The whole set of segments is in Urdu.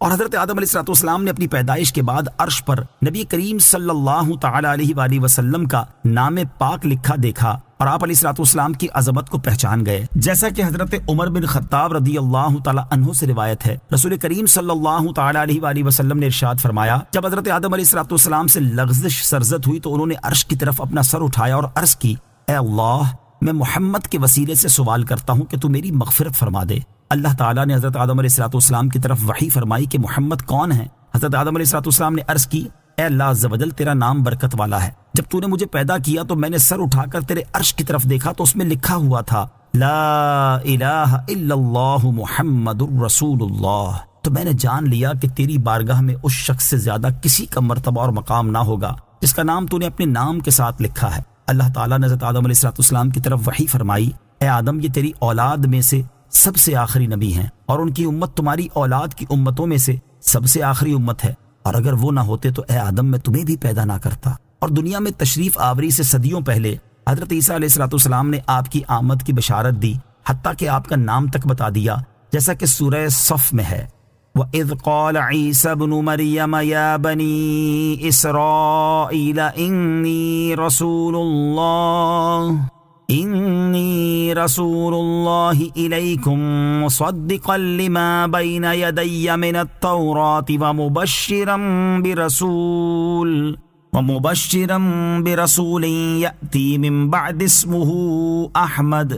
اور حضرت آدم علیہ الصلوۃ والسلام نے اپنی پیدائش کے بعد عرش پر نبی کریم صلی اللہ تعالی علیہ وآلہ وسلم کا نام پاک لکھا دیکھا اور آپ علیہ الصلوۃ والسلام کی عظمت کو پہچان گئے، جیسا کہ حضرت عمر بن خطاب رضی اللہ تعالی عنہ سے روایت ہے۔ رسول کریم صلی اللہ تعالی علیہ وآلہ وسلم نے ارشاد فرمایا، جب حضرت آدم علیہ الصلوۃ والسلام سے لغزش سرزد ہوئی تو انہوں نے عرش کی طرف اپنا سر اٹھایا اور عرض کی، اے اللہ، میں محمد کے وسیلے سے سوال کرتا ہوں کہ تو میری مغفرت فرما دے۔ اللہ تعالیٰ نے حضرت آدم علیہ الصلوۃ والسلام کی طرف وحی فرمائی کہ محمد کون ہے؟ حضرت آدم علیہ الصلوۃ والسلام نے عرض کی، اے اللہ عز و جل، تیرا نام برکت والا ہے۔ جب تو نے مجھے پیدا کیا تو میں نے سر اٹھا کر تیرے عرش کی طرف دیکھا تو اس میں لکھا ہوا تھا، لا الہ الا اللہ محمد الرسول اللہ۔ تو میں نے جان لیا کہ تیری بارگاہ میں اس شخص سے زیادہ کسی کا مرتبہ اور مقام نہ ہوگا جس کا نام تو نے اپنے نام کے ساتھ لکھا ہے۔ اللہ تعالیٰ نے حضرت آدم علیہ الصلوۃ والسلام کی طرف وحی فرمائی، اے آدم، یہ تیری اولاد میں سے سب سے آخری نبی ہیں اور ان کی امت تمہاری اولاد کی امتوں میں سے سب سے آخری امت ہے، اور اگر وہ نہ ہوتے تو اے آدم میں تمہیں بھی پیدا نہ کرتا۔ اور دنیا میں تشریف آوری سے صدیوں پہلے حضرت عیسیٰ علیہ الصلوۃ والسلام نے آپ کی آمد کی بشارت دی، حتیٰ کہ آپ کا نام تک بتا دیا، جیسا کہ سورہ صف میں ہے، وَإِذْ قَالَ عِيسَى ابْنُ مَرْيَمَ يَا بَنِي إِسْرَائِيلَ إِنِّي رسول اللہ الیکم مصدقا لما بین یدی من التوراۃ ومبشرا برسول یأتی من بعد اسمہ احمد۔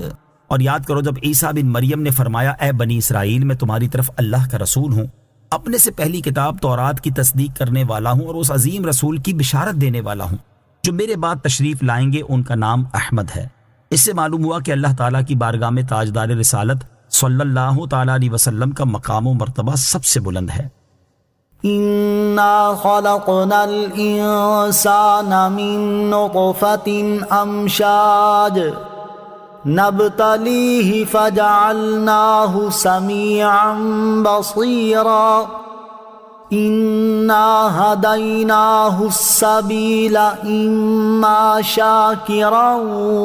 اور یاد کرو جب عیسیٰ بن مریم نے فرمایا، اے بنی اسرائیل، میں تمہاری طرف اللہ کا رسول ہوں، اپنے سے پہلی کتاب تورات کی تصدیق کرنے والا ہوں اور اس عظیم رسول کی بشارت دینے والا ہوں جو میرے بعد تشریف لائیں گے، ان کا نام احمد ہے۔ اس سے معلوم ہوا کہ اللہ تعالیٰ کی بارگاہ میں تاجدار رسالت صلی اللہ تعالیٰ علیہ وسلم کا مقام و مرتبہ سب سے بلند ہے۔ انا خلقنا الانسان من نطفة امشاج نبتلیہ فجعلناہ سمیعا بصیرا انا ہدیناہ السبیل اما شاکرا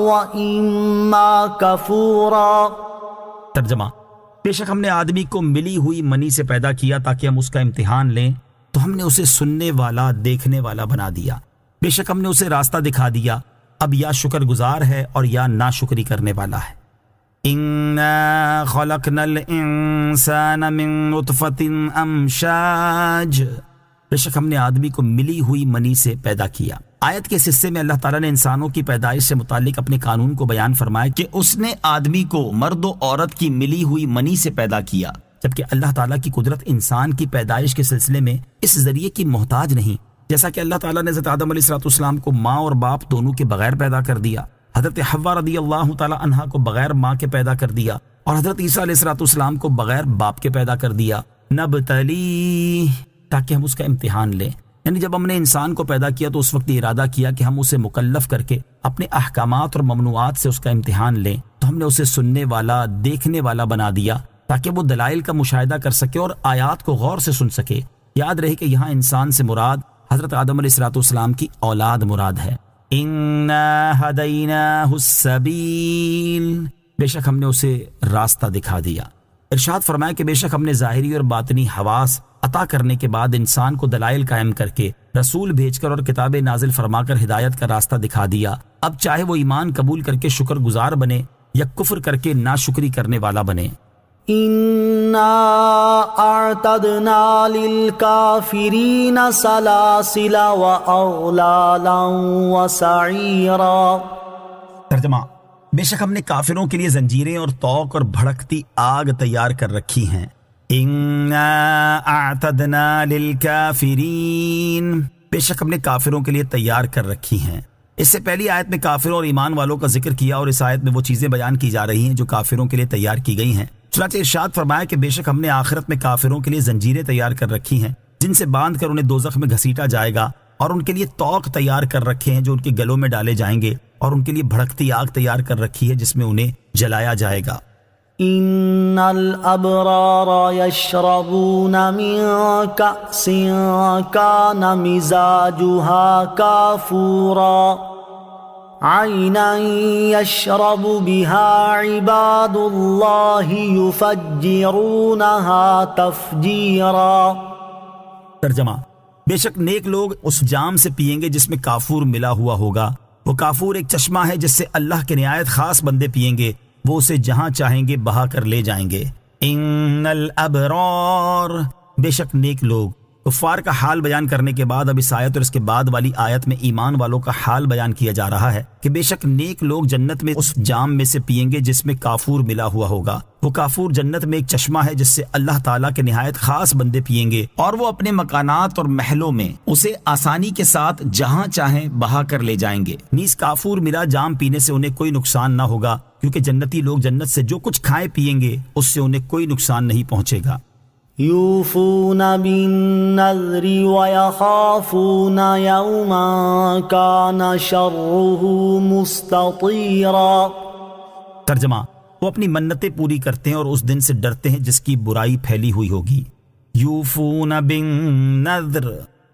واما کفورا۔ ترجمہ، بے شک ہم نے آدمی کو ملی ہوئی منی سے پیدا کیا تاکہ ہم اس کا امتحان لیں، تو ہم نے اسے سننے والا، دیکھنے والا بنا دیا۔ بے شک ہم نے اسے راستہ دکھا دیا، اب یا شکر گزار ہے اور یا ناشکری کرنے والا ہے۔ اِنَّا خَلَقْنَا الْإِنسَانَ مِن نُطْفَةٍ أَمْشَاج، بے شک ہم نے آدمی کو ملی ہوئی منی سے پیدا کیا۔ آیت کے اس حصے میں اللہ تعالیٰ نے انسانوں کی پیدائش سے متعلق اپنے قانون کو بیان فرمایا کہ اس نے آدمی کو مرد و عورت کی ملی ہوئی منی سے پیدا کیا، جبکہ اللہ تعالیٰ کی قدرت انسان کی پیدائش کے سلسلے میں اس ذریعے کی محتاج نہیں، جیسا کہ اللہ تعالیٰ نے حضرت آدم علیہ الصلوۃ والسلام کو ماں اور باپ دونوں کے بغیر پیدا کر دیا، حضرت حوا رضی اللہ تعالیٰ عنہا کو بغیر ماں کے پیدا کر دیا، اور حضرت عیسیٰ علیہ الصلوۃ والسلام کو بغیر باپ کے پیدا کر دیا، نبتلی، تاکہ ہم اس کا امتحان لیں۔ یعنی جب ہم نے انسان کو پیدا کیا تو اس وقت یہ ارادہ کیا کہ ہم اسے مکلف کر کے اپنے احکامات اور ممنوعات سے اس کا امتحان لیں، تو ہم نے اسے سننے والا، دیکھنے والا بنا دیا تاکہ وہ دلائل کا مشاہدہ کر سکے اور آیات کو غور سے سن سکے۔ یاد رہے کہ یہاں انسان سے مراد حضرت آدم علیہ الصلوۃ والسلام کی اولاد مراد ہے۔ اِنَّا هَدَيْنَاهُ السَّبِيلَ، بے شک ہم نے اسے راستہ دکھا دیا۔ ارشاد فرمایا کہ بے شک ہم نے ظاہری اور باطنی حواس عطا کرنے کے بعد انسان کو دلائل قائم کر کے، رسول بھیج کر اور کتابیں نازل فرما کر ہدایت کا راستہ دکھا دیا۔ اب چاہے وہ ایمان قبول کر کے شکر گزار بنے یا کفر کر کے ناشکری کرنے والا بنے۔ انا اعتدنا للکافرین سلاسل واغلالا وسعیرا۔ ترجمہ، بے شک ہم نے کافروں کے لیے زنجیریں اور طوق اور بھڑکتی آگ تیار کر رکھی ہیں۔ انا اعتدنا للکافرین، بے شک ہم نے کافروں کے لیے تیار کر رکھی ہیں۔ اس سے پہلی آیت میں کافروں اور ایمان والوں کا ذکر کیا، اور اس آیت میں وہ چیزیں بیان کی جا رہی ہیں جو کافروں کے لیے تیار کی گئی ہیں۔ چنانچہ ارشاد فرمایا کہ بے شک ہم نے آخرت میں کافروں کے لیے زنجیریں تیار کر رکھی ہیں جن سے باندھ کر انہیں دوزخ میں گھسیٹا جائے گا، اور ان کے لیے طوق تیار کر رکھے ہیں جو ان کے گلوں میں ڈالے جائیں گے، اور ان کے لیے بھڑکتی آگ تیار کر رکھی ہے جس میں انہیں جلایا جائے گا۔ ان الابرار یشربون من کأس کان مزاجها کافورا عينا يشرب بها عباد الله يفجرونها تفجيرا۔ ترجمہ، بے شک نیک لوگ اس جام سے پیئیں گے جس میں کافور ملا ہوا ہوگا۔ وہ کافور ایک چشمہ ہے جس سے اللہ کے نہایت خاص بندے پیئیں گے، وہ اسے جہاں چاہیں گے بہا کر لے جائیں گے۔ ان الابرار، بے شک نیک لوگ۔ کفار کا حال بیان کرنے کے بعد اب اس آیت اور اس کے بعد والی آیت میں ایمان والوں کا حال بیان کیا جا رہا ہے کہ بے شک نیک لوگ جنت میں اس جام میں سے پیئیں گے جس میں کافور ملا ہوا ہوگا۔ وہ کافور جنت میں ایک چشمہ ہے جس سے اللہ تعالیٰ کے نہایت خاص بندے پیئیں گے، اور وہ اپنے مکانات اور محلوں میں اسے آسانی کے ساتھ جہاں چاہیں بہا کر لے جائیں گے۔ نیز کافور ملا جام پینے سے انہیں کوئی نقصان نہ ہوگا، کیونکہ جنتی لوگ جنت سے جو کچھ کھائیں پیئیں گے اس سے انہیں کوئی نقصان نہیں پہنچے گا۔ يوفون بالنذر ويخافون يوما كان شره مستطيرا۔ ترجمہ، وہ اپنی منتیں پوری کرتے ہیں اور اس دن سے ڈرتے ہیں جس کی برائی پھیلی ہوئی ہوگی۔ یوفون بالنذر،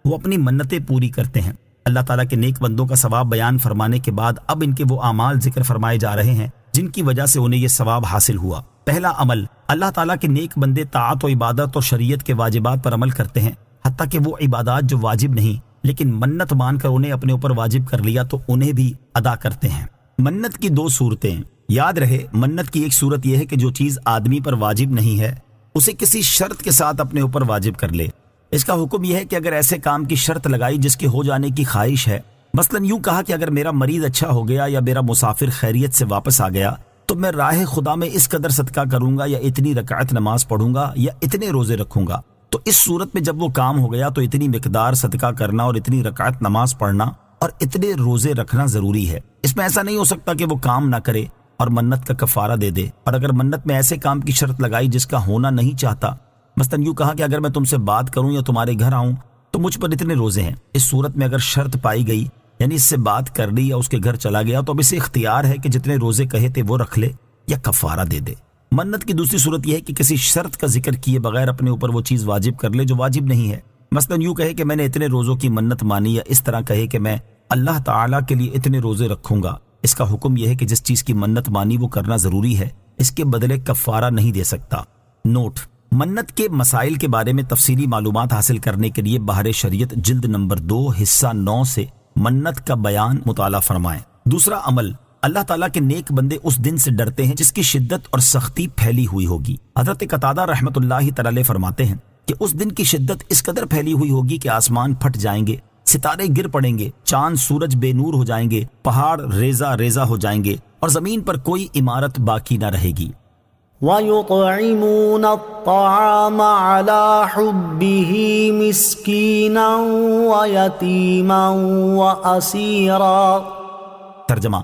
وہ اپنی منتیں پوری کرتے ہیں۔ اللہ تعالیٰ کے نیک بندوں کا ثواب بیان فرمانے کے بعد اب ان کے وہ اعمال ذکر فرمائے جا رہے ہیں جن کی وجہ سے انہیں یہ ثواب حاصل ہوا۔ پہلا عمل، اللہ تعالیٰ کے نیک بندے طاعت و عبادت اور شریعت کے واجبات پر عمل کرتے ہیں، حتیٰ کہ وہ عبادات جو واجب نہیں لیکن منت مان کر انہیں اپنے اوپر واجب کر لیا تو انہیں بھی ادا کرتے ہیں۔ منت کی دو صورتیں یاد رہے۔ منت کی ایک صورت یہ ہے کہ جو چیز آدمی پر واجب نہیں ہے اسے کسی شرط کے ساتھ اپنے اوپر واجب کر لے۔ اس کا حکم یہ ہے کہ اگر ایسے کام کی شرط لگائی جس کے ہو جانے کی خواہش ہے، مثلا یوں کہا کہ اگر میرا مریض اچھا ہو گیا یا میرا مسافر خیریت سے واپس آ گیا تو میں راہ خدا میں اس قدر صدقہ کروں گا یا اتنی رکعت نماز پڑھوں گا یا اتنے روزے رکھوں گا، تو اس صورت میں جب وہ کام ہو گیا تو اتنی مقدار صدقہ کرنا اور اتنی رکعت نماز پڑھنا اور اتنے روزے رکھنا ضروری ہے۔ اس میں ایسا نہیں ہو سکتا کہ وہ کام نہ کرے اور منت کا کفارہ دے دے۔ اور اگر منت میں ایسے کام کی شرط لگائی جس کا ہونا نہیں چاہتا، مثلا یوں کہا کہ اگر میں تم سے بات کروں یا تمہارے گھر آؤں تو مجھ پر اتنے روزے ہیں، اس صورت میں اگر شرط پائی گئی یعنی اس سے بات کر لی یا اس کے گھر چلا گیا تو اب اسے اختیار ہے کہ جتنے روزے کہے تھے وہ رکھ لے یا کفارہ دے دے۔ منت کی دوسری صورت یہ ہے کہ کسی شرط کا ذکر کیے بغیر اپنے اوپر وہ چیز واجب کر لے جو واجب نہیں ہے، مثلا یوں کہے کہ میں نے اتنے روزوں کی منت مانی، یا اس طرح کہے کہ میں اللہ تعالیٰ کے لیے اتنے روزے رکھوں گا۔ اس کا حکم یہ ہے کہ جس چیز کی منت مانی وہ کرنا ضروری ہے، اس کے بدلے کفارہ نہیں دے سکتا۔ نوٹ: منت کے مسائل کے بارے میں تفصیلی معلومات حاصل کرنے کے لیے بحر شریعت جلد نمبر 2 حصہ 9 سے منت کا بیان مطالعہ فرمائیں۔ دوسرا عمل، اللہ تعالیٰ کے نیک بندے اس دن سے ڈرتے ہیں جس کی شدت اور سختی پھیلی ہوئی ہوگی۔ حضرت قتادہ رحمۃ اللہ تعالی فرماتے ہیں کہ اس دن کی شدت اس قدر پھیلی ہوئی ہوگی کہ آسمان پھٹ جائیں گے، ستارے گر پڑیں گے، چاند سورج بے نور ہو جائیں گے، پہاڑ ریزہ ریزہ ہو جائیں گے اور زمین پر کوئی عمارت باقی نہ رہے گی۔ وَيُطْعِمُونَ الطَّعَامَ عَلَى حُبِّهِ مِسْكِينًا وَيَتِيمًا وَأَسِيرًا۔ ترجمہ،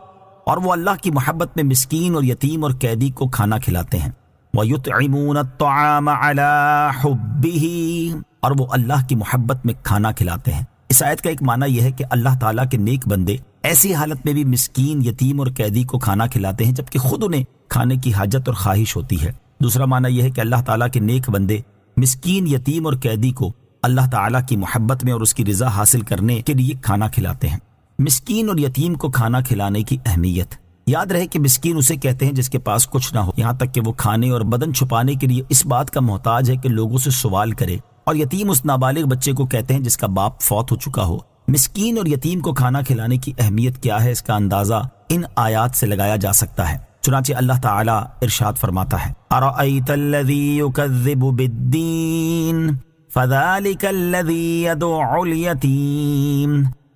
اور وہ اللہ کی محبت میں مسکین اور یتیم اور قیدی کو کھانا کھلاتے ہیں۔ وَيُطْعِمُونَ الطَّعَامَ عَلَى حُبِّهِ، اور وہ اللہ کی محبت میں کھانا کھلاتے ہیں۔ اس آیت کا ایک معنی یہ ہے کہ اللہ تعالیٰ کے نیک بندے ایسی حالت میں بھی مسکین، یتیم اور قیدی کو کھانا کھلاتے ہیں جبکہ خود انہیں کھانے کی حاجت اور خواہش ہوتی ہے۔ دوسرا معنی یہ ہے کہ اللہ تعالیٰ کے نیک بندے مسکین، یتیم اور قیدی کو اللہ تعالیٰ کی محبت میں اور اس کی رضا حاصل کرنے کے لیے کھانا کھلاتے ہیں۔ مسکین اور یتیم کو کھانا کھلانے کی اہمیت، یاد رہے کہ مسکین اسے کہتے ہیں جس کے پاس کچھ نہ ہو، یہاں تک کہ وہ کھانے اور بدن چھپانے کے لیے اس بات کا محتاج ہے کہ لوگوں سے سوال کرے، اور یتیم اس نابالغ بچے کو کہتے ہیں جس کا باپ فوت ہو چکا ہو۔ مسکین اور یتیم کو کھانا کھلانے کی اہمیت کیا ہے، اس کا اندازہ ان آیات سے لگایا جا سکتا ہے۔ چنانچہ اللہ تعالیٰ ارشاد فرماتا ہے: اَرَأَيْتَ الَّذِي يُكَذِّبُ بِالدِّينِ فَذَلِكَ الَّذِي يَدُعُّ الْيَتِيمَ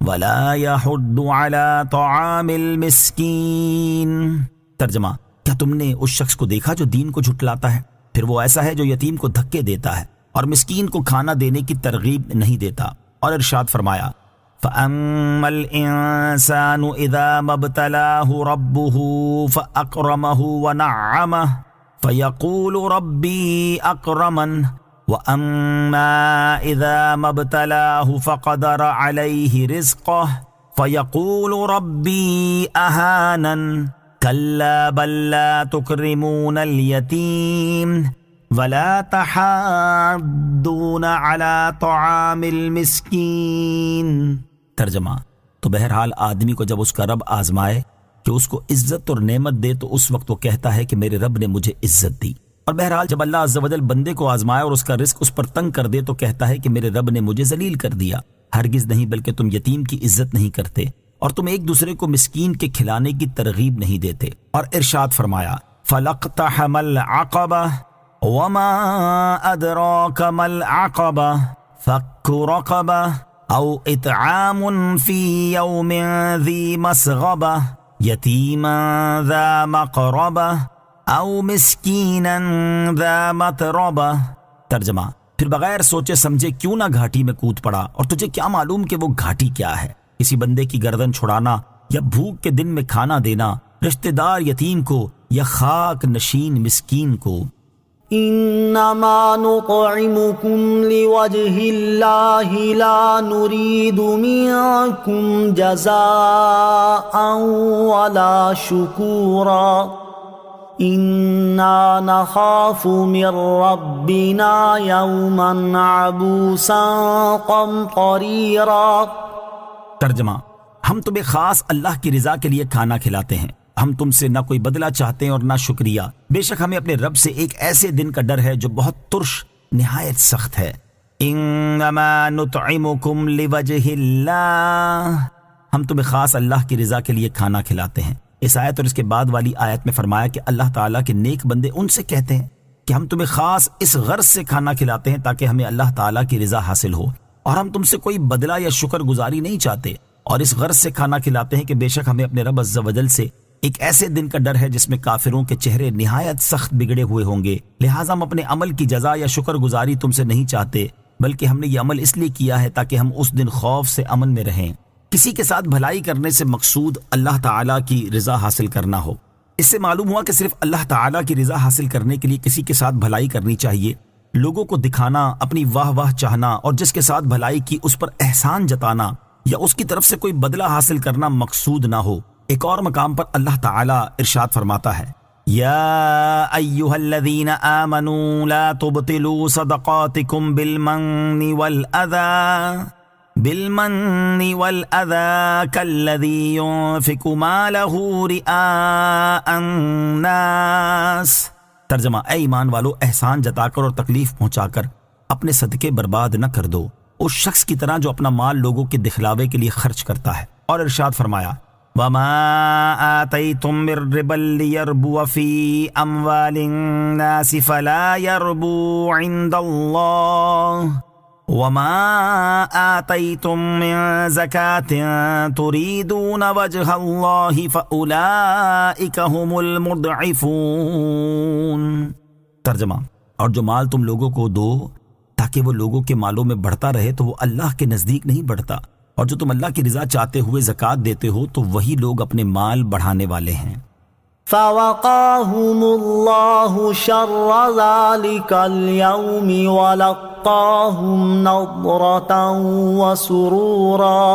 وَلَا يَحُضُّ عَلَى طَعَامِ الْمِسْكِينِ۔ ترجمہ، کیا تم نے اس شخص کو دیکھا جو دین کو جھٹلاتا ہے؟ پھر وہ ایسا ہے جو یتیم کو دھکے دیتا ہے اور مسکین کو کھانا دینے کی ترغیب نہیں دیتا۔ اور ارشاد فرمایا: فَأَمَّا الْإِنسَانُ إِذَا مَا ابْتَلَاهُ رَبُّهُ فَأَكْرَمَهُ وَنَعَّمَهُ فَيَقُولُ رَبِّي أَكْرَمَنِ وَأَمَّا إِذَا مَا ابْتَلَاهُ فَقَدَرَ عَلَيْهِ رِزْقَهُ فَيَقُولُ رَبِّي أَهَانَنِ كَلَّا بَل لَّا تُكْرِمُونَ الْيَتِيمَ وَلَا تَحَاضُّونَ عَلَى طَعَامِ الْمِسْكِينِ۔ ترجمہ، تو بہرحال آدمی کو جب اس کا رب آزمائے کہ اس کو عزت اور نعمت دے تو اس وقت وہ کہتا ہے کہ میرے رب نے مجھے عزت دی، اور بہرحال جب اللہ عز و جل بندے کو آزمائے اور اس کا رزق اس پر تنگ کر دے تو کہتا ہے کہ میرے رب نے مجھے ذلیل کر دیا۔ ہرگز نہیں، بلکہ تم یتیم کی عزت نہیں کرتے اور تم ایک دوسرے کو مسکین کے کھلانے کی ترغیب نہیں دیتے۔ اور ارشاد فرمایا فَلَقْتَحَمَ الْعَقَبَةَ وَمَا أَدْرَاكَ مَا الْعَقَبَةُ فَكُّ رَقَبَةٍ أَوْ إِطْعَامٌ فِي يَوْمٍ ذِي مَسْغَبَةٍ يَتِيمًا ذَا مَقْرَبَةٍ أَوْ مِسْكِينًا ذَا مَتْرَبَةٍ۔ ترجمہ، پھر بغیر سوچے سمجھے کیوں نہ گھاٹی میں کود پڑا، اور تجھے کیا معلوم کہ وہ گھاٹی کیا ہے؟ کسی بندے کی گردن چھڑانا یا بھوک کے دن میں کھانا دینا، رشتہ دار یتیم کو یا خاک نشین مسکین کو۔ انما نطعمكم لوجه الله لا نريد منكم جزاء ولا شكورا انا نخاف من ربنا يوما عبوسا قمطريرا۔ ترجمہ، ہم تمہیں خاص اللہ کی رضا کے لیے کھانا کھلاتے ہیں، ہم تم سے نہ کوئی بدلہ چاہتے ہیں اور نہ شکریہ، بے شک ہمیں اپنے رب سے ایک ایسے دن کا ڈر ہے جو بہت ترش نہایت سخت ہے۔ انما نطعمکم لوجہ اللہ، ہم تمہیں خاص اللہ کی رضا کے لیے کھانا کھلاتے ہیں۔ اس آیت اور اس کے بعد والی آیت میں فرمایا کہ اللہ تعالیٰ کے نیک بندے ان سے کہتے ہیں کہ ہم تمہیں خاص اس غرض سے کھانا کھلاتے ہیں تاکہ ہمیں اللہ تعالیٰ کی رضا حاصل ہو، اور ہم تم سے کوئی بدلہ یا شکر گزاری نہیں چاہتے، اور اس غرض سے کھانا کھلاتے ہیں کہ بے شک ہمیں اپنے رب عز و جل سے ایک ایسے دن کا ڈر ہے جس میں کافروں کے چہرے نہایت سخت بگڑے ہوئے ہوں گے، لہٰذا ہم اپنے عمل کی جزا یا شکر گزاری تم سے نہیں چاہتے، بلکہ ہم نے یہ عمل اس لیے کیا ہے تاکہ ہم اس دن خوف سے امن میں رہیں۔ کسی کے ساتھ بھلائی کرنے سے مقصود اللہ تعالیٰ کی رضا حاصل کرنا ہو۔ اس سے معلوم ہوا کہ صرف اللہ تعالیٰ کی رضا حاصل کرنے کے لیے کسی کے ساتھ بھلائی کرنی چاہیے، لوگوں کو دکھانا، اپنی واہ واہ چاہنا اور جس کے ساتھ بھلائی کی اس پر احسان جتانا یا اس کی طرف سے کوئی بدلہ حاصل کرنا مقصود نہ ہو۔ ایک اور مقام پر اللہ تعالیٰ ارشاد فرماتا ہے یا ایھا الذین آمنوا لا تبطلوا صدقاتکم بالمن والأذى كالذي ينفق ماله رئاء الناس۔ ترجمہ، اے ایمان والو، احسان جتا کر اور تکلیف پہنچا کر اپنے صدقے برباد نہ کر دو، اس شخص کی طرح جو اپنا مال لوگوں کے دکھلاوے کے لیے خرچ کرتا ہے۔ اور ارشاد فرمایا وما آتیتم من ربا لیربو فی اموال الناس فلا یربو عند اللہ وما آتیتم من زکاة تریدون وجہ اللہ فأولئک هم المضعفون۔ ترجمہ، اور جو مال تم لوگوں کو دو تاکہ وہ لوگوں کے مالوں میں بڑھتا رہے تو وہ اللہ کے نزدیک نہیں بڑھتا، اور جو تم اللہ کی رضا چاہتے ہوئے زکوٰۃ دیتے ہو تو وہی لوگ اپنے مال بڑھانے والے ہیں۔ فوقاهم الله شر ذلك اليوم ولقاهم نضرة وسرورا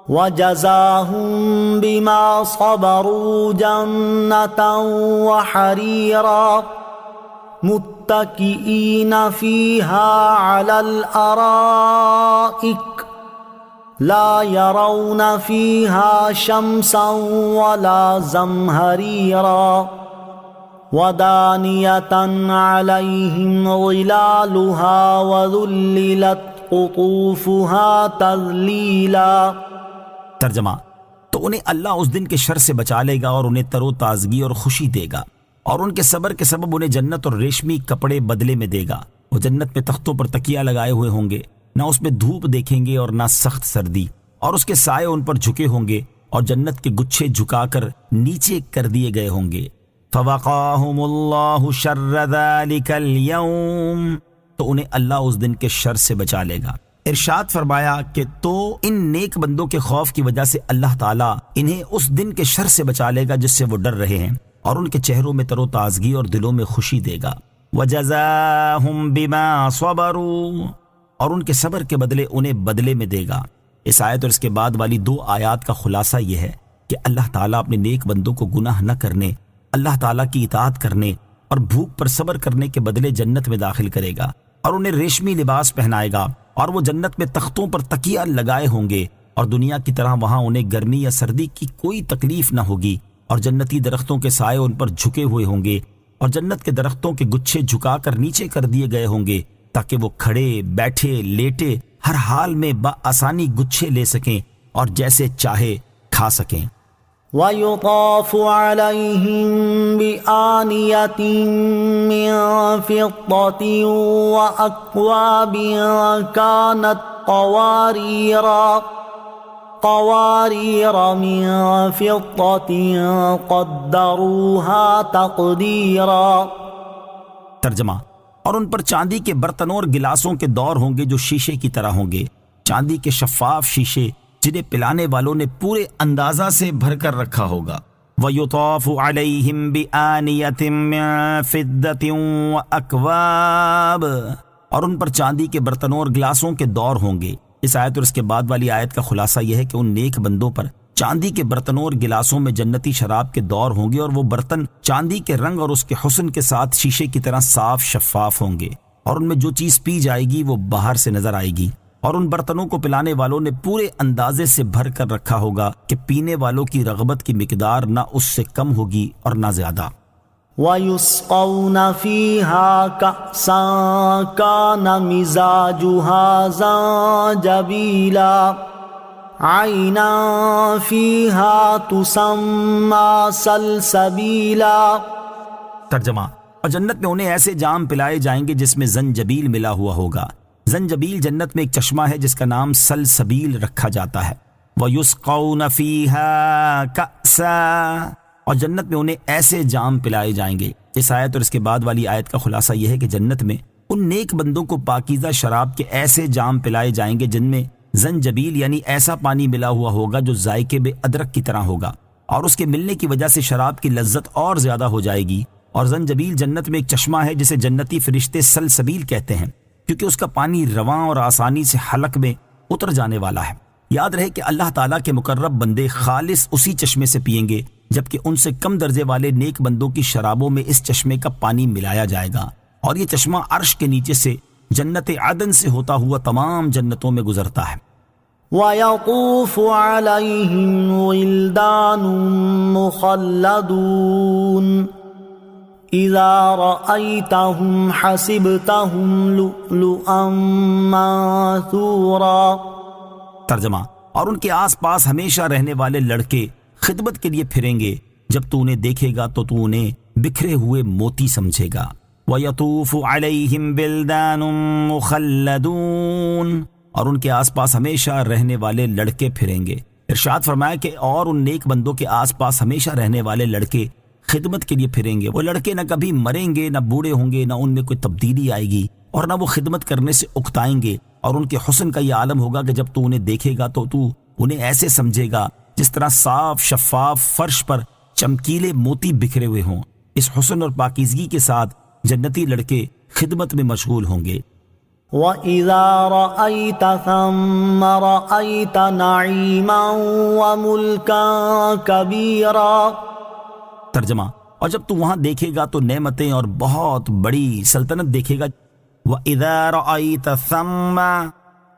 وجزاهم بما صبروا جنة وحريرا متكئين فيها على الأرائك لا يرون فيها شمسا ولا زمهريرا ودانية عليهم ظلالها وذللت قطوفها تذليلا۔ ترجمہ، تو انہیں اللہ اس دن کے شر سے بچا لے گا اور انہیں تر و تازگی اور خوشی دے گا، اور ان کے صبر کے سبب انہیں جنت اور ریشمی کپڑے بدلے میں دے گا۔ وہ جنت میں تختوں پر تکیہ لگائے ہوئے ہوں گے، نہ اس میں دھوپ دیکھیں گے اور نہ سخت سردی، اور اس کے سائے ان پر جھکے ہوں گے اور جنت کے گچھے جھکا کر نیچے کر دیے گئے ہوں گے۔ فوقاہم اللہ شر ذلک اليوم، تو انہیں اللہ اس دن کے شر سے بچا لے گا۔ ارشاد فرمایا کہ تو ان نیک بندوں کے خوف کی وجہ سے اللہ تعالیٰ انہیں اس دن کے شر سے بچا لے گا جس سے وہ ڈر رہے ہیں، اور ان کے چہروں میں تر و تازگی اور دلوں میں خوشی دے گا۔ وجزاہم بما صبروا، اور ان کے صبر کے بدلے انہیں بدلے میں دے گا۔ اس آیت اور اس کے بعد والی دو آیات کا خلاصہ یہ ہے کہ اللہ تعالیٰ اپنے نیک بندوں کو گناہ نہ کرنے، اللہ تعالیٰ کی اطاعت کرنے اور بھوک پر صبر کرنے کے بدلے جنت میں داخل کرے گا، اور انہیں ریشمی لباس پہنائے گا، اور وہ جنت میں تختوں پر تکیہ لگائے ہوں گے، اور دنیا کی طرح وہاں انہیں گرمی یا سردی کی کوئی تکلیف نہ ہوگی، اور جنتی درختوں کے سائے ان پر جھکے ہوئے ہوں گے، اور جنت کے درختوں کے گچھے جھکا کر نیچے کر دیے گئے ہوں گے تاکہ وہ کھڑے بیٹھے لیٹے ہر حال میں بآسانی گچھے لے سکیں اور جیسے چاہے کھا سکیں۔ وَيُطَافُ عَلَيْهِمْ بِآنِيَةٍ مِّن فِضَّةٍ وَأَكْوَابٍ كَانَتْ قَوَارِيرَ مِن فِضَّةٍ قَدَّرُوهَا تَقْدِيرًا۔ ترجمہ، اور ان پر چاندی کے برتنوں اور گلاسوں کے دور ہوں گے جو شیشے کی طرح ہوں گے، چاندی کے شفاف شیشے جنہیں پلانے والوں نے پورے اندازہ سے بھر کر رکھا ہوگا۔ وَيُطَافُ عَلَيْهِمْ بِآنِيَةٍ مِّن فِضَّةٍ وَأَكْوَابٍ، اور ان پر چاندی کے برتنوں اور گلاسوں کے دور ہوں گے۔ اس آیت اور اس کے بعد والی آیت کا خلاصہ یہ ہے کہ ان نیک بندوں پر چاندی کے برتنوں اور گلاسوں میں جنتی شراب کے دور ہوں گے، اور وہ برتن چاندی کے رنگ اور اس کے حسن کے ساتھ شیشے کی طرح صاف شفاف ہوں گے، اور ان میں جو چیز پی جائے گی وہ باہر سے نظر آئے گی، اور ان برتنوں کو پلانے والوں نے پورے اندازے سے بھر کر رکھا ہوگا کہ پینے والوں کی رغبت کی مقدار نہ اس سے کم ہوگی اور نہ زیادہ۔ وَيُسْقَوْنَ فِيهَا كَأْسًا كَانَ مِزَاجُهَا زَنجَبِيلًا عَيْنًا فِيهَا تُسَمَّى سَلْسَبِيلًا۔ ترجمہ، اور جنت میں انہیں ایسے جام پلائے جائیں گے جس میں زنجبیل ملا ہوا ہوگا۔ زنجبیل جنت میں ایک چشمہ ہے جس کا نام سلسبیل رکھا جاتا ہے۔ وَيُسْقَوْنَ فِيهَا كَأْسًا، اور جنت میں انہیں ایسے جام پلائے جائیں گے۔ اس آیت اور اس کے بعد والی آیت کا خلاصہ یہ ہے کہ جنت میں ان نیک بندوں کو پاکیزہ شراب کے ایسے جام پلائے جائیں گے جن میں زنجبیل یعنی ایسا پانی ملا ہوا ہوگا جو ذائقے بے ادرک کی طرح ہوگا، اور اس کے ملنے کی وجہ سے شراب کی لذت اور زیادہ ہو جائے گی۔ اور زنجبیل جنت میں ایک چشمہ ہے جسے جنتی فرشتے سلسبیل کہتے ہیں، کیونکہ اس کا پانی رواں اور آسانی سے حلق میں اتر جانے والا ہے۔ یاد رہے کہ اللہ تعالیٰ کے مقرب بندے خالص اسی چشمے سے پئیں گے، جبکہ ان سے کم درجے والے نیک بندوں کی شرابوں میں اس چشمے کا پانی ملایا جائے گا، اور یہ چشمہ عرش کے نیچے سے جنت عدن سے ہوتا ہوا تمام جنتوں میں گزرتا ہے۔ وَيَطُوفُ عَلَيْهِمْ وِلْدَانٌ مُخَلَّدُونَ إِذَا رَأَيْتَهُمْ حَسِبْتَهُمْ لُؤْلُؤًا مَّنثُورًا۔ ترجمہ، اور ان کے آس پاس ہمیشہ رہنے والے لڑکے خدمت کے لیے پھریں گے، جب تو انہیں دیکھے گا تو انہیں بکھرے ہوئے موتی سمجھے گا۔ وَيَطُوفُ عَلَيْهِمْ بِلْدَانٌ مُخَلَّدُونَ، اور ان کے آس پاس ہمیشہ رہنے والے لڑکے پھریں گے۔ ارشاد فرمایا کہ اور ان نیک بندوں کے آس پاس ہمیشہ رہنے والے لڑکے خدمت کے لیے پھریں گے۔ وہ لڑکے نہ کبھی مریں گے، نہ بوڑھے ہوں گے، نہ ان میں کوئی تبدیلی آئے گی، اور نہ وہ خدمت کرنے سے اکتائیں گے، اور ان کے حسن کا یہ عالم ہوگا کہ جب تو انہیں دیکھے گا تو انہیں ایسے سمجھے گا جس طرح صاف شفاف فرش پر چمکیلے موتی بکھرے ہوئے ہوں۔ اس حسن اور پاکیزگی کے ساتھ جنتی لڑکے خدمت میں مشغول ہوں گے۔ وَإِذَا رَأَيْتَ ثَمَّ رَأَيْتَ نَعِيمًا وَمُلْكًا كَبِيرًا۔ ترجمہ، اور جب تو وہاں دیکھے گا تو نعمتیں اور بہت بڑی سلطنت دیکھے گا۔ وَإِذَا رَأَيْتَ ثَمَّ،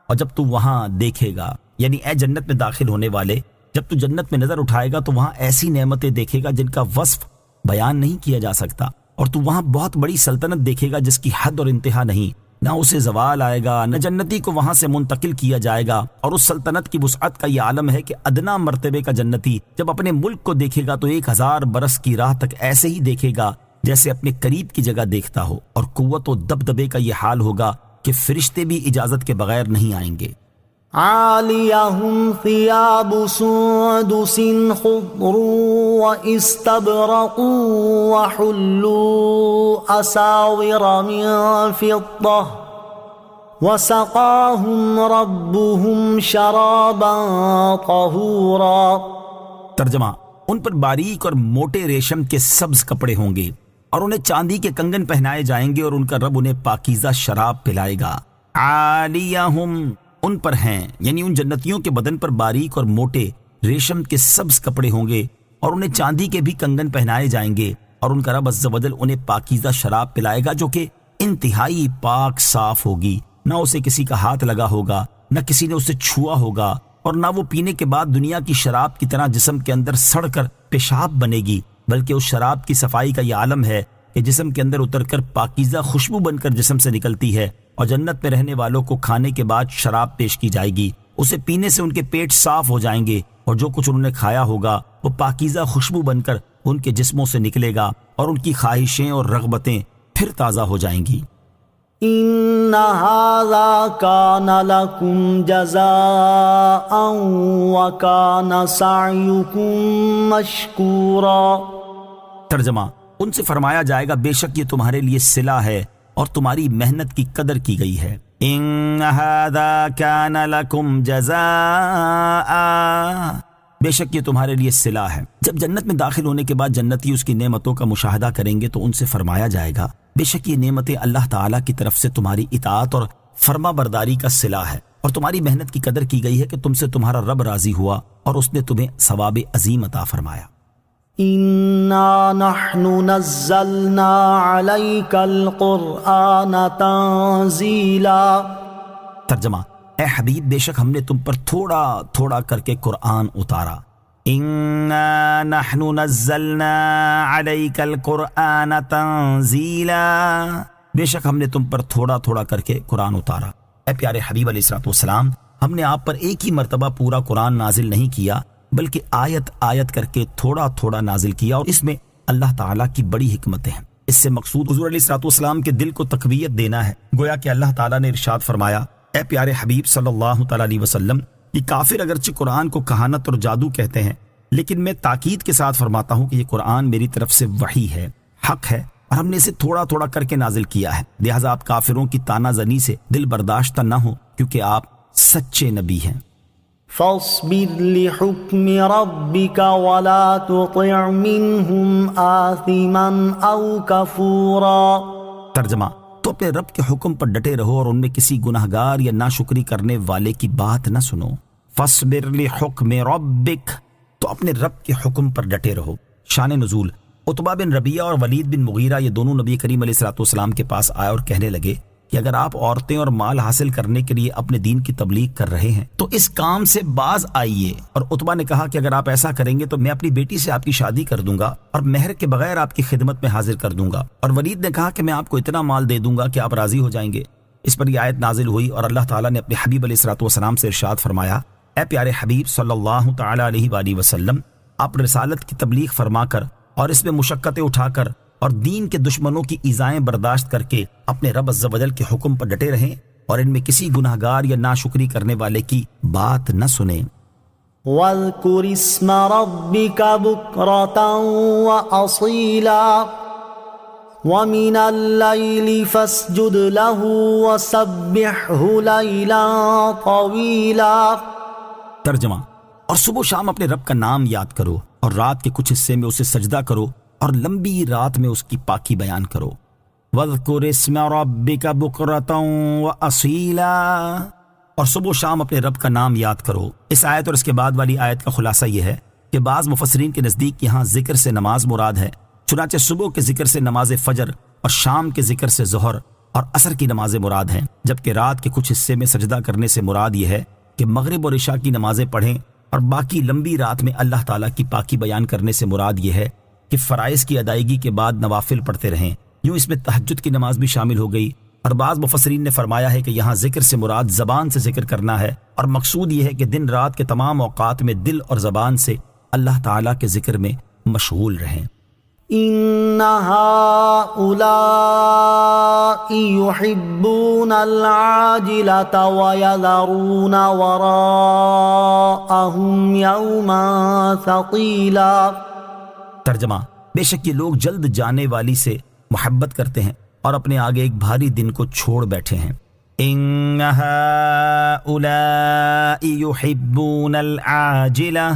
اور جب تو وہاں دیکھے گا، یعنی اے جنت میں داخل ہونے والے، جب تو جنت میں نظر اٹھائے گا تو وہاں ایسی نعمتیں دیکھے گا جن کا وصف بیان نہیں کیا جا سکتا، اور تو وہاں بہت بڑی سلطنت دیکھے گا جس کی حد اور انتہا نہیں، نہ اسے زوال آئے گا، نہ جنتی کو وہاں سے منتقل کیا جائے گا۔ اور اس سلطنت کی وسعت کا یہ عالم ہے کہ ادنا مرتبے کا جنتی جب اپنے ملک کو دیکھے گا تو 1000 برس کی راہ تک ایسے ہی دیکھے گا جیسے اپنے قریب کی جگہ دیکھتا ہو، اور قوت و دبدبے کا یہ حال ہوگا کہ فرشتے بھی اجازت کے بغیر نہیں آئیں گے۔ عَالِيَهُمْ ثِيَابُ سُندُسٍ خُضْرٌ وَإِسْتَبْرَقٌ وَحُلُّوا أَسَاوِرَ مِن فِضَّةٍ وَسَقَاهُمْ رَبُّهُمْ شَرَابًا طَهُورًا۔ ترجمہ، ان پر باریک اور موٹے ریشم کے سبز کپڑے ہوں گے، اور انہیں چاندی کے کنگن پہنائے جائیں گے، اور ان کا رب انہیں پاکیزہ شراب پلائے گا۔ عالیہم، ان پر ہیں، یعنی ان جنتیوں کے بدن پر باریک اور موٹے ریشم کے سبز کپڑے ہوں گے، اور انہیں چاندی کے بھی کنگن پہنائے جائیں گے، اور ان کا رب عز و جل انہیں پاکیزہ شراب پلائے گا جو کہ انتہائی پاک صاف ہوگی، نہ اسے کسی کا ہاتھ لگا ہوگا، نہ کسی نے اسے چھوا ہوگا، اور نہ وہ پینے کے بعد دنیا کی شراب کی طرح جسم کے اندر سڑ کر پیشاب بنے گی، بلکہ اس شراب کی صفائی کا یہ عالم ہے کہ جسم کے اندر اتر کر پاکیزہ خوشبو بن کر جسم سے نکلتی ہے، اور جنت میں رہنے والوں کو کھانے کے بعد شراب پیش کی جائے گی، اسے پینے سے ان کے پیٹ صاف ہو جائیں گے، اور جو کچھ انہوں نے کھایا ہوگا وہ پاکیزہ خوشبو بن کر ان کے جسموں سے نکلے گا، اور ان کی خواہشیں اور رغبتیں پھر تازہ ہو جائیں گی۔ ان هذا كان لكم جزاء وكان سعيكم مشكورا۔ ترجمہ، ان سے فرمایا جائے گا بے شک یہ تمہارے لیے صلہ ہے اور تمہاری محنت کی قدر کی گئی ہے۔ ان هذا كان لكم جزاء، بے شک یہ تمہارے لیے صلہ ہے۔ جب جنت میں داخل ہونے کے بعد جنتی اس کی نعمتوں کا مشاہدہ کریں گے تو ان سے فرمایا جائے گا بے شک یہ نعمتیں اللہ تعالیٰ کی طرف سے تمہاری اطاعت اور فرما برداری کا صلہ ہے، اور تمہاری محنت کی قدر کی گئی ہے کہ تم سے تمہارا رب راضی ہوا اور اس نے تمہیں ثواب عظیم عطا فرمایا۔ انا نحن نزلنا عليك القرآن تنزیلا۔ ترجمہ، اے حبیب بے شک ہم نے تم پر تھوڑا تھوڑا کر کے قرآن اتارا۔ انا نحن نزلنا عليك القرآن تنزیلا، بے شک ہم نے تم پر تھوڑا تھوڑا کر کے قرآن اتارا۔ اے پیارے حبیب علیہ الصلوۃ والسلام، ہم نے آپ پر ایک ہی مرتبہ پورا قرآن نازل نہیں کیا بلکہ آیت آیت کر کے تھوڑا تھوڑا نازل کیا، اور اس میں اللہ تعالیٰ کی بڑی حکمتیں ہیں۔ اس سے مقصود حضور علیہ الصلوۃ والسلام کے دل کو تقویت دینا ہے۔ گویا کہ اللہ تعالیٰ نے ارشاد فرمایا، اے پیارے حبیب صلی اللہ تعالیٰ علیہ وسلم، یہ کافر اگرچہ قرآن کو کہانت اور جادو کہتے ہیں، لیکن میں تاکید کے ساتھ فرماتا ہوں کہ یہ قرآن میری طرف سے وحی ہے، حق ہے، اور ہم نے اسے تھوڑا تھوڑا کر کے نازل کیا ہے، لہٰذا آپ کافروں کی تانا زنی سے دل برداشتہ نہ ہوں، کیونکہ آپ سچے نبی ہیں۔ فاصبر لحكم ربك ولا تطع منهم آثما او كفورا۔ ترجمہ، تو اپنے رب کے حکم پر ڈٹے رہو اور ان میں کسی گناہگار یا ناشکری کرنے والے کی بات نہ سنو۔ فاصبر لحکم ربک، تو اپنے رب کے حکم پر ڈٹے رہو۔ شان نزول، عتبہ بن ربیعہ اور ولید بن مغیرہ یہ دونوں نبی کریم علیہ الصلوۃ والسلام کے پاس آئے اور کہنے لگے کہ اگر آپ عورتیں اور مال حاصل کرنے کے لیے اپنے دین کی تبلیغ کر رہے ہیں تو اس کام سے باز آئیے۔ اور عتبہ نے کہا کہ اگر آپ ایسا کریں گے تو میں اپنی بیٹی سے آپ کی شادی کر دوں گا اور مہر کے بغیر آپ کی خدمت میں حاضر کر دوں گا۔ اور ولید نے کہا کہ میں آپ کو اتنا مال دے دوں گا کہ آپ راضی ہو جائیں گے۔ اس پر یہ آیت نازل ہوئی اور اللہ تعالیٰ نے اپنے حبیب علیہ الصلوۃ والسلام سے ارشاد فرمایا، اے پیارے حبیب صلی اللہ تعالیٰ علیہ وآلہ وسلم، آپ رسالت کی تبلیغ فرما کر اور اس میں مشقتیں اٹھا کر اور دین کے دشمنوں کی ایذائیں برداشت کر کے اپنے رب عز و جل کے حکم پر ڈٹے رہیں اور ان میں کسی گناہگار یا ناشکری کرنے والے کی بات نہ سنیں۔ واذکر اسم ربک بکرۃ وأصیلا ومن اللیل فاسجد له وسبحہ لیلا طویلا۔ ترجمہ، اور صبح و شام اپنے رب کا نام یاد کرو اور رات کے کچھ حصے میں اسے سجدہ کرو اور لمبی رات میں اس کی پاکی بیان کرو۔ وَاذْكُرِ اسْمَ رَبِّكَ بُكْرَةً وَأَصِيلًا، اور صبح و شام اپنے رب کا نام یاد کرو۔ اس آیت اور اس کے بعد والی آیت کا خلاصہ یہ ہے کہ بعض مفسرین کے نزدیک یہاں ذکر سے نماز مراد ہے، چنانچہ صبح کے ذکر سے نماز فجر اور شام کے ذکر سے ظہر اور عصر کی نمازیں مراد ہیں، جبکہ رات کے کچھ حصے میں سجدہ کرنے سے مراد یہ ہے کہ مغرب اور عشاء کی نمازیں پڑھیں، اور باقی لمبی رات میں اللہ تعالیٰ کی پاکی بیان کرنے سے مراد یہ ہے کہ فرائض کی ادائیگی کے بعد نوافل پڑھتے رہیں۔ یوں اس میں تہجد کی نماز بھی شامل ہو گئی، اور بعض مفسرین نے فرمایا ہے کہ یہاں ذکر سے مراد زبان سے ذکر کرنا ہے، اور مقصود یہ ہے کہ دن رات کے تمام اوقات میں دل اور زبان سے اللہ تعالیٰ کے ذکر میں مشغول رہیں۔ ان هؤلاء يحبون العاجلة ويذرون وراءهم يوما ثقيلا۔ ترجمہ، بے شک یہ لوگ جلد جانے والی سے محبت کرتے ہیں اور اپنے آگے ایک بھاری دن کو چھوڑ بیٹھے ہیں۔ ان هؤلاء يحبون العاجلة،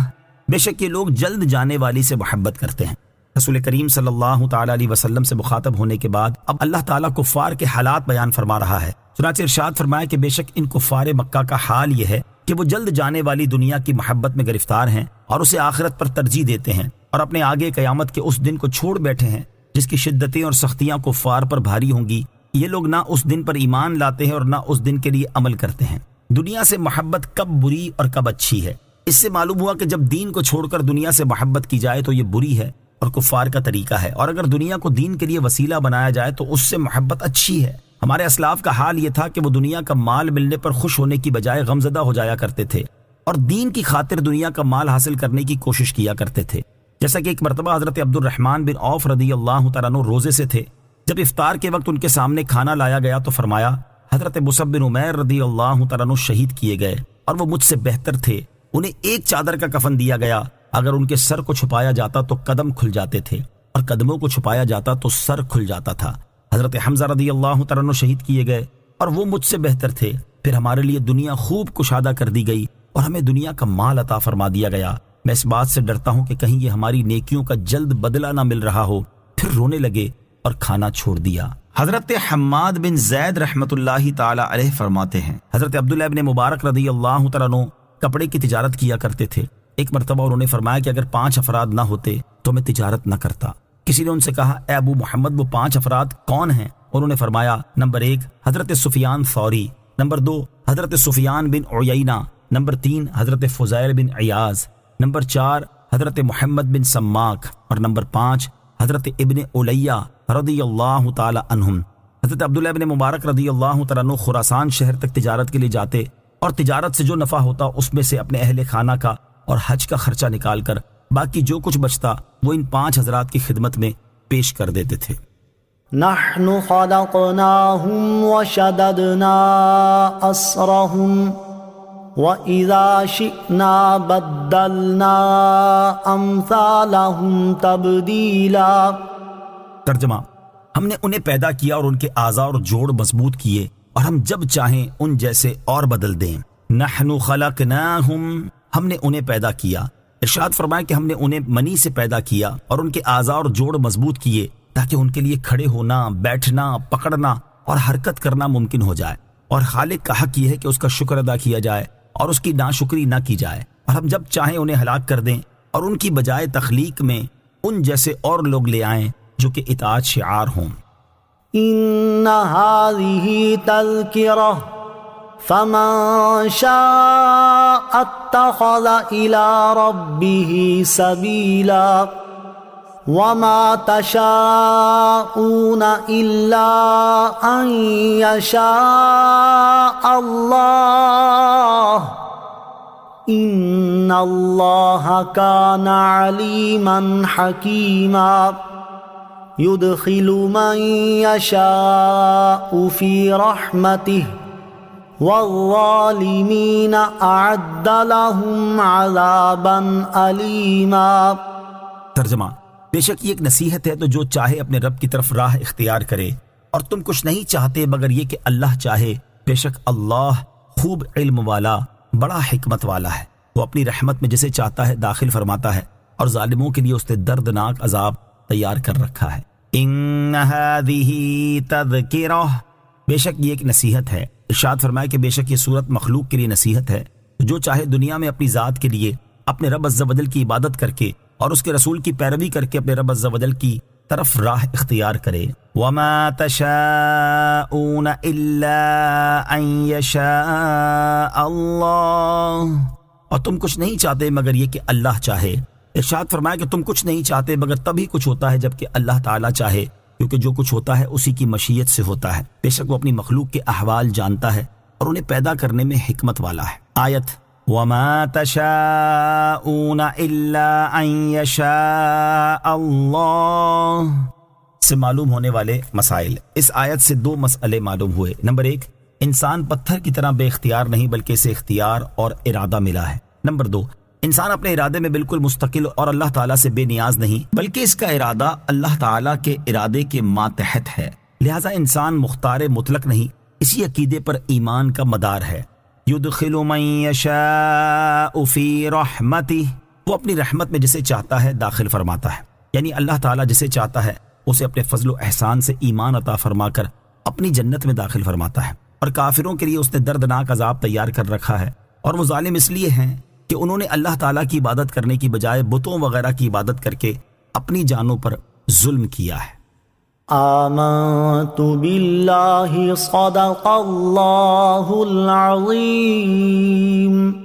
بے شک یہ لوگ جلد جانے والی سے محبت کرتے ہیں۔ رسول کریم صلی اللہ تعالیٰ علیہ وسلم سے مخاطب ہونے کے بعد اب اللہ تعالیٰ کفار کے حالات بیان فرما رہا ہے۔ چنانچہ ارشاد فرمایا کہ بے شک ان کفار مکہ کا حال یہ ہے کہ وہ جلد جانے والی دنیا کی محبت میں گرفتار ہیں اور اسے آخرت پر ترجیح دیتے ہیں، اور اپنے آگے قیامت کے اس دن کو چھوڑ بیٹھے ہیں جس کی شدتیں اور سختیاں کفار پر بھاری ہوں گی۔ یہ لوگ نہ اس دن پر ایمان لاتے ہیں اور نہ اس دن کے لیے عمل کرتے ہیں۔ دنیا سے محبت کب بری اور کب اچھی ہے؟ اس سے معلوم ہوا کہ جب دین کو چھوڑ کر دنیا سے محبت کی جائے تو یہ بری ہے اور کفار کا طریقہ ہے، اور اگر دنیا کو دین کے لیے وسیلہ بنایا جائے تو اس سے محبت اچھی ہے۔ ہمارے اسلاف کا حال یہ تھا کہ وہ دنیا کا مال ملنے پر خوش ہونے کی بجائے غمزدہ ہو جایا کرتے تھے اور دین کی خاطر دنیا کا مال حاصل کرنے کی کوشش کیا کرتے تھے۔ جیسا کہ ایک مرتبہ حضرت عبد الرحمن بن عوف رضی اللہ تعالیٰ عنہ روزے سے تھے، جب افطار کے وقت ان کے سامنے کھانا لایا گیا تو فرمایا، حضرت مصعب بن عمیر رضی اللہ تعالیٰ عنہ شہید کیے گئے اور وہ مجھ سے بہتر تھے، انہیں ایک چادر کا کفن دیا گیا، اگر ان کے سر کو چھپایا جاتا تو قدم کھل جاتے تھے اور قدموں کو چھپایا جاتا تو سر کھل جاتا تھا۔ حضرت حمزہ رضی اللہ تعالیٰ عنہ شہید کیے گئے اور وہ مجھ سے بہتر تھے، پھر ہمارے لیے دنیا خوب کشادہ کر دی گئی اور ہمیں دنیا کا مال عطا فرما دیا گیا۔ میں اس بات سے ڈرتا ہوں کہ کہیں یہ ہماری نیکیوں کا جلد بدلہ نہ مل رہا ہو۔ پھر رونے لگے اور کھانا چھوڑ دیا۔ حضرت حماد بن زید رحمت اللہ تعالی علیہ فرماتے ہیں، حضرت عبداللہ ابن مبارک رضی اللہ تعالیٰ عنہ کپڑے کی تجارت کیا کرتے تھے۔ ایک مرتبہ انہوں نے فرمایا کہ اگر 5 افراد نہ ہوتے تو میں تجارت نہ کرتا۔ کسی نے ان سے کہا، اے ابو محمد وہ 5 افراد کون ہیں؟ انہوں نے فرمایا، نمبر 1 حضرت سفیان ثوری، نمبر 2 حضرت سفیان بن عیینہ، نمبر 3 حضرت فضیل بن عیاض، نمبر 4 حضرت محمد بن سماک، اور نمبر 5 حضرت ابن علیہ رضی اللہ تعالی عنہم۔ حضرت عبداللہ ابن مبارک رضی اللہ تعالیٰ عنہ خراسان شہر تک تجارت کے لیے جاتے اور تجارت سے جو نفع ہوتا اس میں سے اپنے اہل خانہ کا اور حج کا خرچہ نکال کر باقی جو کچھ بچتا وہ ان 5 حضرات کی خدمت میں پیش کر دیتے تھے۔ نحن خلقناهم وشددنا أسرهم وَإِذَا شِئْنَا بَدَّلْنَا أَمْثَالَهُمْ تَبْدِيلًا۔ ترجمہ، ہم نے انہیں پیدا کیا اور ان کے اعضاء اور جوڑ مضبوط کیے اور ہم جب چاہیں ان جیسے اور بدل دیں۔ نحن خلقناہم، ہم نے انہیں پیدا کیا۔ ارشاد فرمایا کہ ہم نے انہیں منی سے پیدا کیا اور ان کے اعضاء اور جوڑ مضبوط کیے تاکہ ان کے لیے کھڑے ہونا، بیٹھنا، پکڑنا اور حرکت کرنا ممکن ہو جائے، اور خالق کا حق یہ ہے کہ اس کا شکر ادا کیا جائے اور اس کی ناشکری نہ کی جائے، اور ہم جب چاہیں انہیں ہلاک کر دیں اور ان کی بجائے تخلیق میں ان جیسے اور لوگ لے آئیں جو کہ اطاعت شعار ہوں۔ ان هذه تذکرہ فمن شاء اتخذ الى ربه سبیلا وما تشاءون الا ان يشاء اللہ ان اللہ کان علیما حکیما يدخل من يشاء في رحمته والظالمين أعد لهم عذابا أليما۔ ترجمہ، بے شک یہ ایک نصیحت ہے تو جو چاہے اپنے رب کی طرف راہ اختیار کرے، اور تم کچھ نہیں چاہتے مگر یہ کہ اللہ چاہے، بے شک اللہ خوب علم والا، بڑا حکمت والا ہے، وہ اپنی رحمت میں جسے چاہتا ہے داخل فرماتا ہے، اور ظالموں کے لیے اس نے دردناک عذاب تیار کر رکھا ہے۔ ان هذه تذکرہ، بے شک یہ ایک نصیحت ہے۔ ارشاد فرمایا کہ بے شک یہ صورت مخلوق کے لیے نصیحت ہے، جو چاہے دنیا میں اپنی ذات کے لیے اپنے رب عز و جل کی عبادت کر کے اور اس کے رسول کی پیروی کر کے اپنے رب عز و جل کی طرف راہ اختیار کرے۔ وما تشاءون الا ان یشاء اللہ، اور تم کچھ نہیں چاہتے مگر یہ کہ اللہ چاہے۔ ارشاد فرمایا کہ تم کچھ نہیں چاہتے مگر تبھی کچھ ہوتا ہے جبکہ اللہ تعالیٰ چاہے، کیونکہ جو کچھ ہوتا ہے اسی کی مشیت سے ہوتا ہے۔ بے شک وہ اپنی مخلوق کے احوال جانتا ہے اور انہیں پیدا کرنے میں حکمت والا ہے۔ آیت وَمَا تَشَاءُونَ إِلَّا أَن يَشَاءَ اللَّهُ سے معلوم ہونے والے مسائل۔ اس آیت سے 2 مسئلے معلوم ہوئے۔ نمبر 1، انسان پتھر کی طرح بے اختیار نہیں بلکہ اسے اختیار اور ارادہ ملا ہے۔ نمبر 2، انسان اپنے ارادے میں بالکل مستقل اور اللہ تعالیٰ سے بے نیاز نہیں بلکہ اس کا ارادہ اللہ تعالیٰ کے ارادے کے ماتحت ہے، لہٰذا انسان مختار مطلق نہیں، اسی عقیدے پر ایمان کا مدار ہے۔ یدخل من یشاء فی رحمتہ، وہ اپنی رحمت میں جسے چاہتا ہے داخل فرماتا ہے، یعنی اللہ تعالیٰ جسے چاہتا ہے اسے اپنے فضل و احسان سے ایمان عطا فرما کر اپنی جنت میں داخل فرماتا ہے، اور کافروں کے لیے اس نے دردناک عذاب تیار کر رکھا ہے، اور وہ ظالم اس لیے ہیں کہ انہوں نے اللہ تعالیٰ کی عبادت کرنے کی بجائے بتوں وغیرہ کی عبادت کر کے اپنی جانوں پر ظلم کیا ہے۔ آمنت باللہ صدق اللہ العظیم.